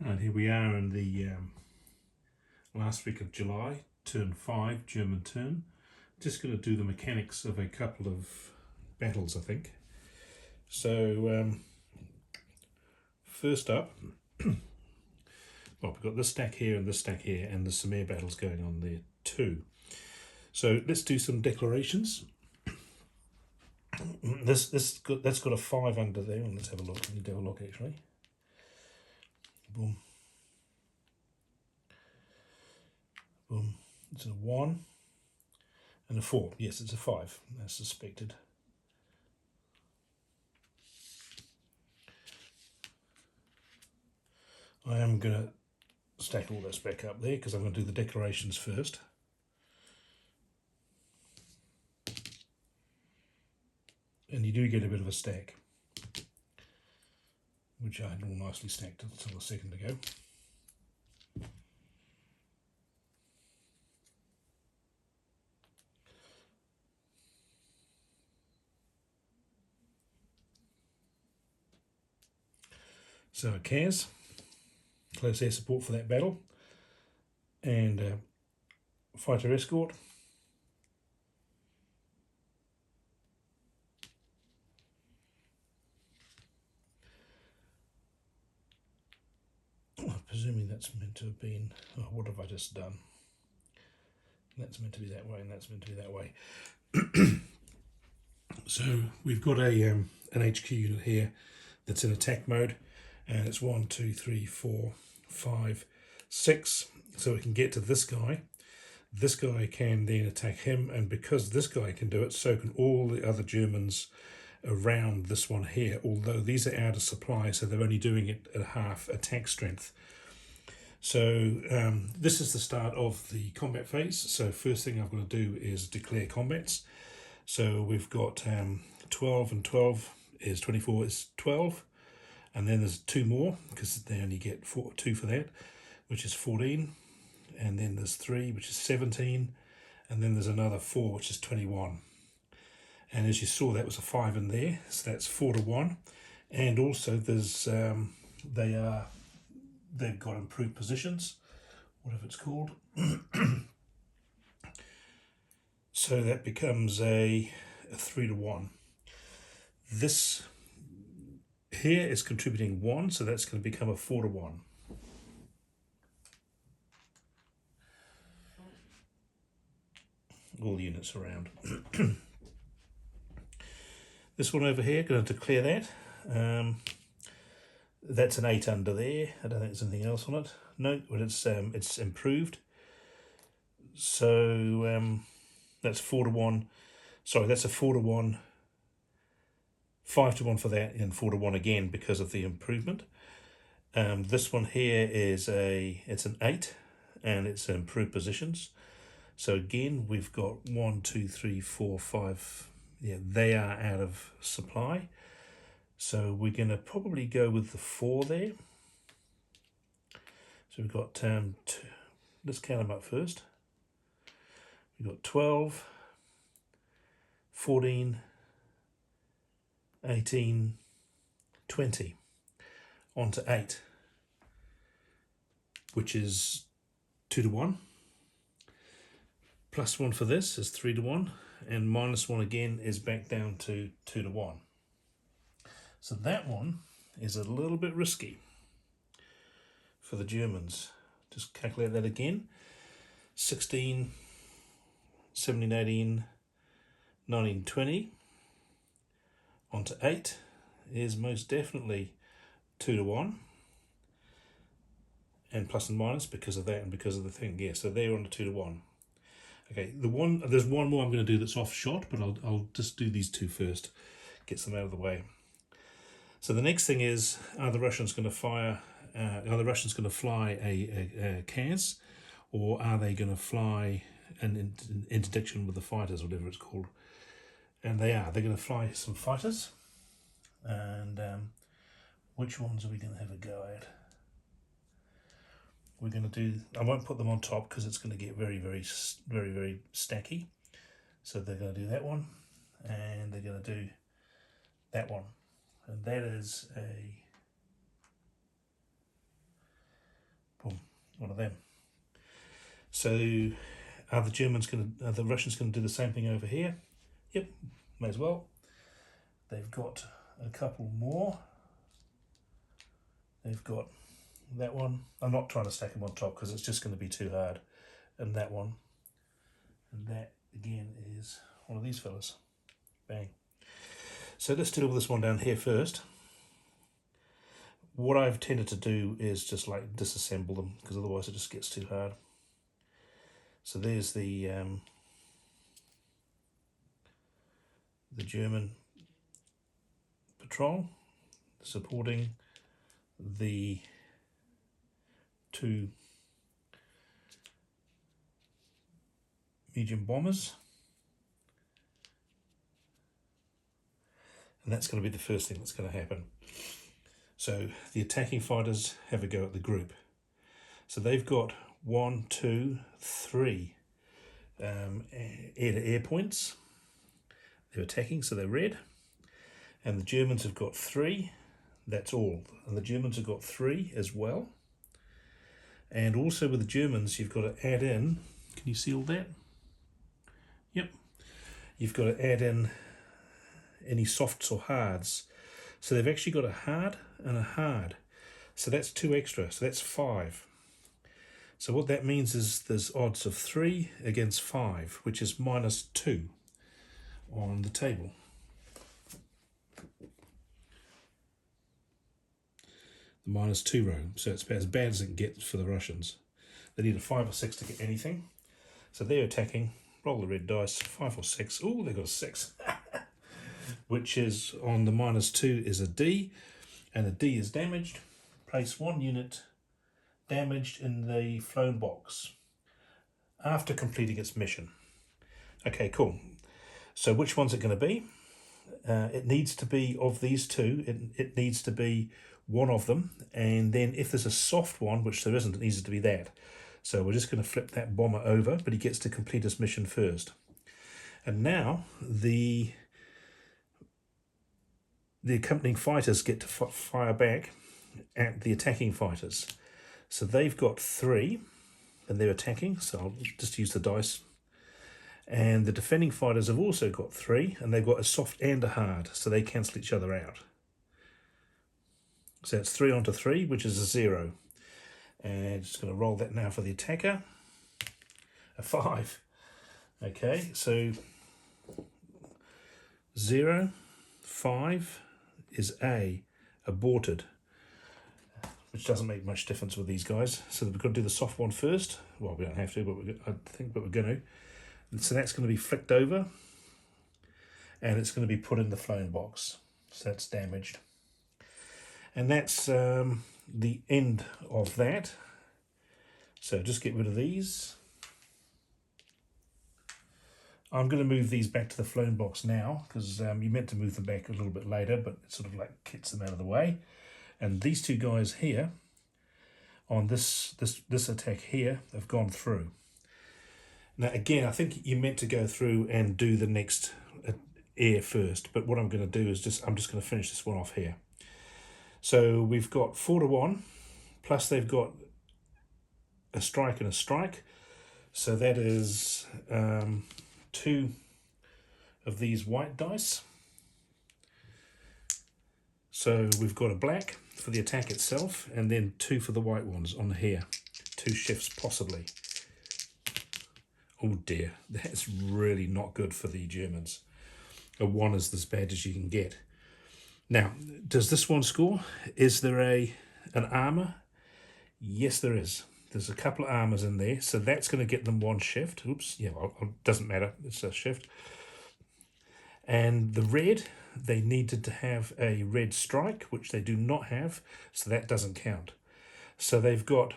And here we are in the last week of July, turn 5, German turn. Just going to do the mechanics of a couple of battles, I think. So first up, well, we've got this stack here and this stack here, and there's some air battles going on there too. So let's do some declarations. That's got a 5 under there, and let's have a look. I need to have a look actually. Boom. Boom. It's a 1 and a 4. Yes, it's a 5, as suspected. I am going to stack all this back up there because I'm going to do the declarations first. And you do get a bit of a stack, which I had all nicely stacked until a second ago. So a CAS, close air support for that battle, and fighter escort. I'm presuming that's meant to have been, oh, what have I just done? That's meant to be that way, and that's meant to be that way. So we've got a an HQ unit here that's in attack mode, and it's 1, 2, 3, 4, 5, 6. So we can get to this guy. This guy can then attack him, and because this guy can do it, so can all the other Germans around this one here, although these are out of supply, so they're only doing it at half attack strength. So this is the start of the combat phase. So first thing I've got to do is declare combats. So we've got 12 and 12 is 24 is 12, and then there's 2 more because they only get 2 for that, which is 14, and then there's 3, which is 17, and then there's another 4, which is 21. And as you saw, that was a 5 in there, so that's 4 to 1. And also there's they've got improved positions, whatever it's called. So that becomes a 3 to 1. This here is contributing 1, so that's going to become a 4 to 1. All the units around. This one over here, going to declare that. That's an 8 under there. I don't think there's anything else on it. No, but it's improved. So that's 4 to 1. Sorry, that's a 4 to 1. 5 to 1 for that, and 4 to 1 again because of the improvement. This one here is it's an 8, and it's improved positions. So again, we've got 1, 2, 3, 4, 5. Yeah, they are out of supply. So we're going to probably go with the 4 there. So we've got, let's count them up first. We've got 12, 14, 18, 20, on to 8, which is 2 to 1. Plus 1 for this is 3 to 1, and minus 1 again is back down to 2 to 1. So that one is a little bit risky for the Germans. Just calculate that again. 16, 17, 18, 19, 20, on to 8 is most definitely 2 to 1. And plus and minus because of that and because of the thing. Yeah, so they're on to 2 to 1. Okay, there's one more I'm going to do that's off shot, but I'll just do these 2 first, get them out of the way. So the next thing is, are the Russians going to fly a CAS, or are they going to fly an interdiction with the fighters, whatever it's called? And they are. They're going to fly some fighters. And which ones are we going to have a go at? We're going to do, I won't put them on top because it's going to get very, very, very, very stacky. So they're going to do that one, and they're going to do that one. And that is a one of them. So are the Russians going to do the same thing over here? Yep, may as well. They've got a couple more. They've got that one. I'm not trying to stack them on top because it's just going to be too hard. And that one. And that again is one of these fellas. Bang. So let's do this one down here first. What I've tended to do is just like disassemble them because otherwise it just gets too hard. So there's the German patrol supporting the two medium bombers, and that's going to be the first thing that's going to happen. So the attacking fighters have a go at the group. So they've got 1, 2, 3 air-to-air points. They're attacking, so they're red. And the Germans have got 3. That's all. And the Germans have got 3 as well. And also with the Germans, you've got to add in, can you see all that? Yep. You've got to add in any softs or hards. So they've actually got a hard and a hard. So that's 2 extra, so that's 5. So what that means is there's odds of 3 against 5, which is -2 on the table. The -2 row, so it's about as bad as it can get for the Russians. They need a 5 or 6 to get anything. So they're attacking, roll the red dice, 5 or 6. Oh, they've got a 6. Which is on the -2 is a D, and a D is damaged. Place 1 unit damaged in the flown box after completing its mission. Okay, cool. So which one's it going to be? It needs to be of these two. It needs to be one of them, and then if there's a soft one, which there isn't, it needs to be that. So we're just going to flip that bomber over, but he gets to complete his mission first. And now the accompanying fighters get to fire back at the attacking fighters. So they've got 3 and they're attacking, so I'll just use the dice. And the defending fighters have also got 3 and they've got a soft and a hard, so they cancel each other out. So it's 3 onto 3, which is a 0. And just going to roll that now for the attacker. A 5. Okay, so 0, 5 is aborted, which doesn't make much difference with these guys. So we've got to do the soft one first. Well, we don't have to, but we're going to. And so that's going to be flicked over, and it's going to be put in the flown box. So that's damaged. And that's the end of that. So just get rid of these. I'm going to move these back to the flown box now, because you meant to move them back a little bit later, but it sort of like gets them out of the way. And these two guys here, on this attack here, have gone through. Now again, I think you meant to go through and do the next air first, but what I'm going to do is I'm just going to finish this one off here. So we've got 4 to 1, plus they've got a strike and a strike. So that is 2 of these white dice. So we've got a black for the attack itself, and then 2 for the white ones on here. 2 shifts possibly. Oh dear, that's really not good for the Germans. A 1 is as bad as you can get. Now, does this one score? Is there an armour? Yes, there is. There's a couple of armours in there, so that's going to get them 1 shift. Oops, yeah, well, it doesn't matter, it's a shift. And the red, they needed to have a red strike, which they do not have, so that doesn't count. So they've got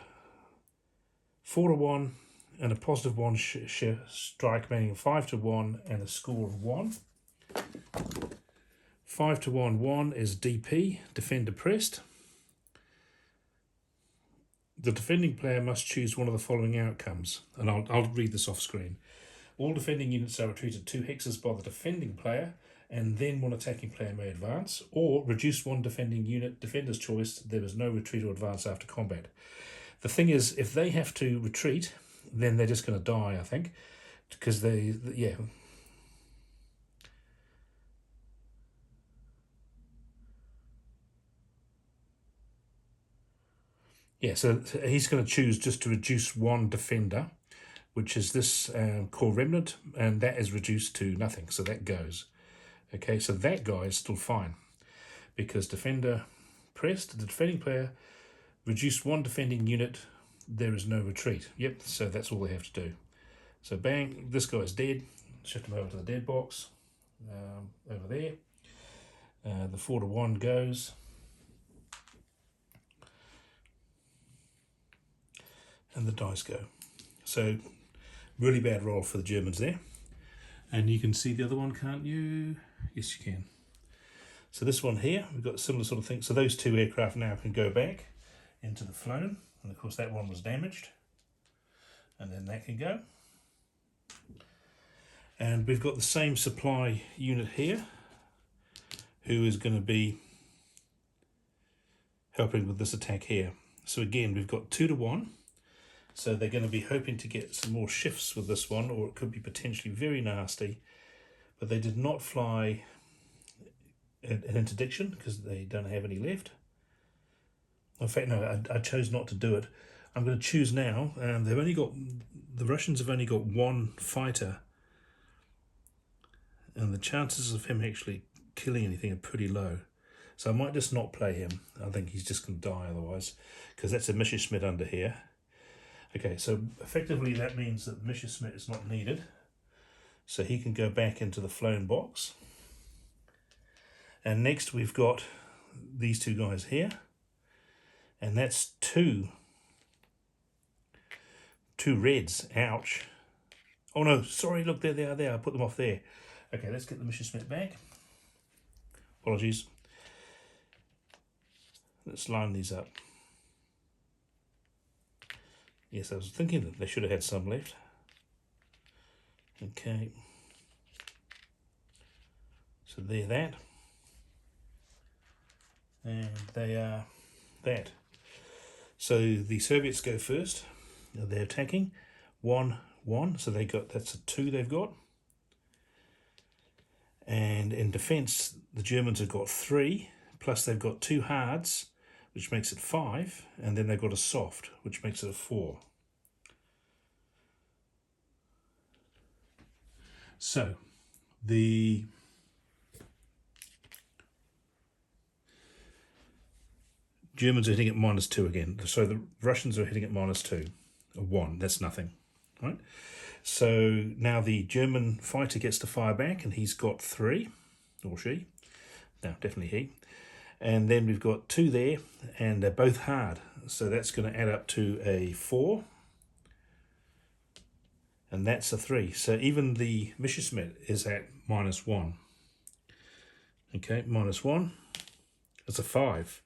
4 to 1 and a positive 1 strike, meaning 5 to 1 and a score of 1. 5 to 1, 1 is DP, defender pressed. The defending player must choose one of the following outcomes, and I'll read this off screen. All defending units are retreated 2 hexes by the defending player, and then one attacking player may advance, or reduce 1 defending unit, defender's choice, there is no retreat or advance after combat. The thing is, if they have to retreat, then they're just going to die, I think, because yeah. Yeah, so he's going to choose just to reduce one defender, which is this core remnant, and that is reduced to nothing, so that goes. Okay, so that guy is still fine, because defender pressed, the defending player reduced one defending unit, there is no retreat. Yep, so that's all they have to do. So bang, this guy is dead, shift him over to the dead box, over there. The 4 to 1 goes. And the dice go. So really bad roll for the Germans there. And you can see the other one, can't you? Yes, you can. So this one here, we've got a similar sort of thing. So those two aircraft now can go back into the flown. And of course that one was damaged. And then that can go. And we've got the same supply unit here, who is going to be helping with this attack here. So again, we've got 2 to 1. So they're going to be hoping to get some more shifts with this one, or it could be potentially very nasty. But they did not fly an interdiction because they don't have any left. In fact, no, I chose not to do it. I'm going to choose now. The Russians have only got one fighter, and the chances of him actually killing anything are pretty low. So I might just not play him. I think he's just going to die otherwise, because that's a Messerschmitt under here. Okay, so effectively that means that Messerschmitt is not needed. So he can go back into the flown box. And next we've got these two guys here. And that's two reds. Ouch. Oh no, sorry, look, there they are there. I put them off there. Okay, let's get the Messerschmitt back. Apologies. Let's line these up. Yes, I was thinking that they should have had some left. Okay. So they're that. And they are that. So the Soviets go first. They're attacking. 1, 1. So that's a 2 they've got. And in defence, the Germans have got 3. Plus they've got 2 hards, which makes it 5, and then they've got a soft, which makes it a 4. So, the Germans are hitting at -2 again. So the Russians are hitting at -2, or 1, that's nothing, right? So now the German fighter gets to fire back, and he's got 3, or she, no, definitely he. And then we've got 2 there, and they're both hard. So that's going to add up to a 4. And that's a 3. So even the Messerschmitt is at -1. Okay, -1. That's a 5.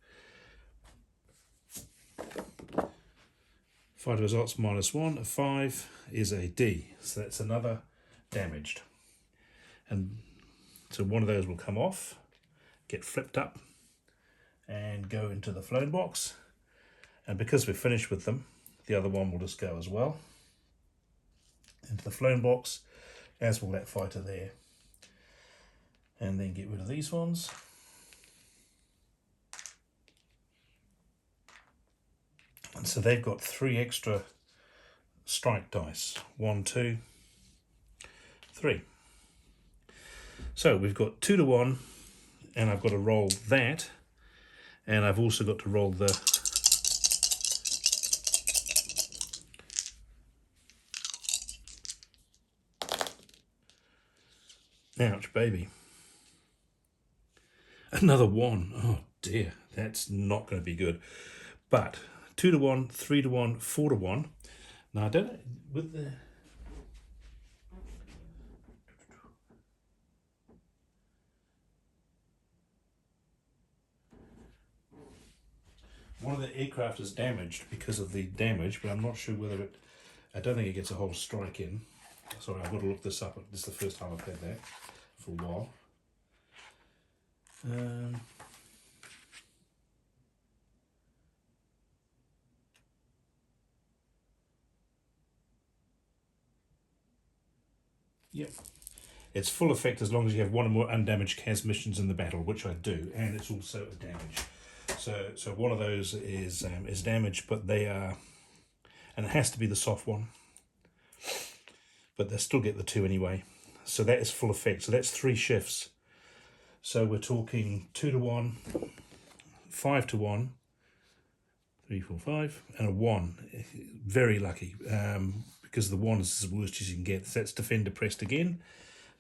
Fighter results -1. A 5 is a D. So that's another damaged. And so one of those will come off, get flipped up, and go into the flown box. And because we're finished with them, the other one will just go as well into the flown box, as will that fighter there. And then get rid of these ones. And so they've got 3 extra strike dice. 1, 2, 3. So we've got 2 to 1, and I've got to roll that, and I've also got to roll the ouch, baby. Another 1. Oh dear, that's not going to be good. But 2 to 1, 3 to 1, 4 to 1. Now I don't know, with the one of the aircraft is damaged because of the damage, but I'm not sure whether I don't think it gets a whole strike in. Sorry, I've got to look this up. This is the first time I've had that for a while. Yep. It's full effect as long as you have one or more undamaged CAS missions in the battle, which I do, and it's also a damage. So one of those is damaged, but they are, and it has to be the soft one, but they still get the 2 anyway. So that is full effect. So that's 3 shifts. So we're talking 2 to 1, 5 to 1, 3, 4, 5, and a 1. Very lucky, because the 1 is as worst as you can get. So that's defender pressed again.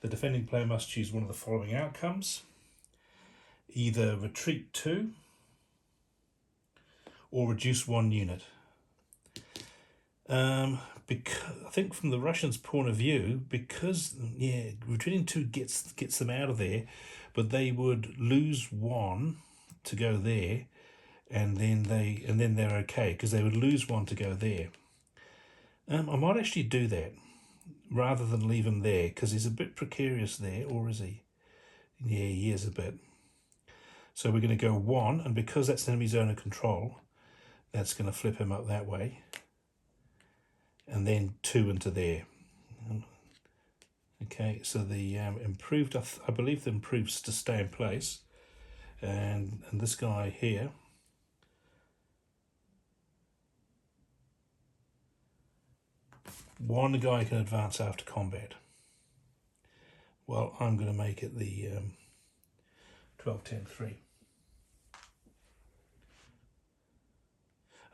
The defending player must choose one of the following outcomes. Either retreat 2 or reduce 1 unit. Because I think from the Russians' point of view, because retreating 2 gets them out of there, but they would lose 1 to go there, and then they're okay because they would lose 1 to go there. I might actually do that rather than leave him there, because he's a bit precarious there, or is he? Yeah, he is a bit. So we're going to go 1, and because that's enemy zone of control, that's going to flip him up that way. And then 2 into there. Okay, so the improved, I believe the improves to stay in place. And this guy here, one guy can advance after combat. Well, I'm going to make it the 12-10-3.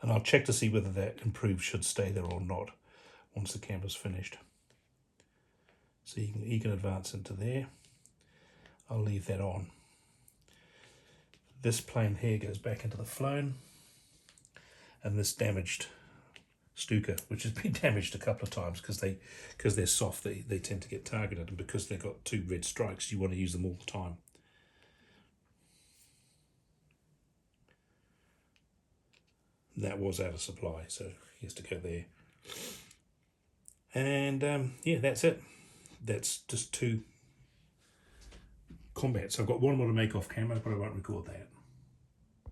And I'll check to see whether that improve should stay there or not once the camera's finished. So he can advance into there. I'll leave that on. This plane here goes back into the flown, and this damaged Stuka, which has been damaged a couple of times because they're soft, they tend to get targeted, and because they've got 2 red strikes, you want to use them all the time. That was out of supply, so he has to go there. And yeah, that's it. That's just 2 combats. I've got one more to make off camera, but I won't record that.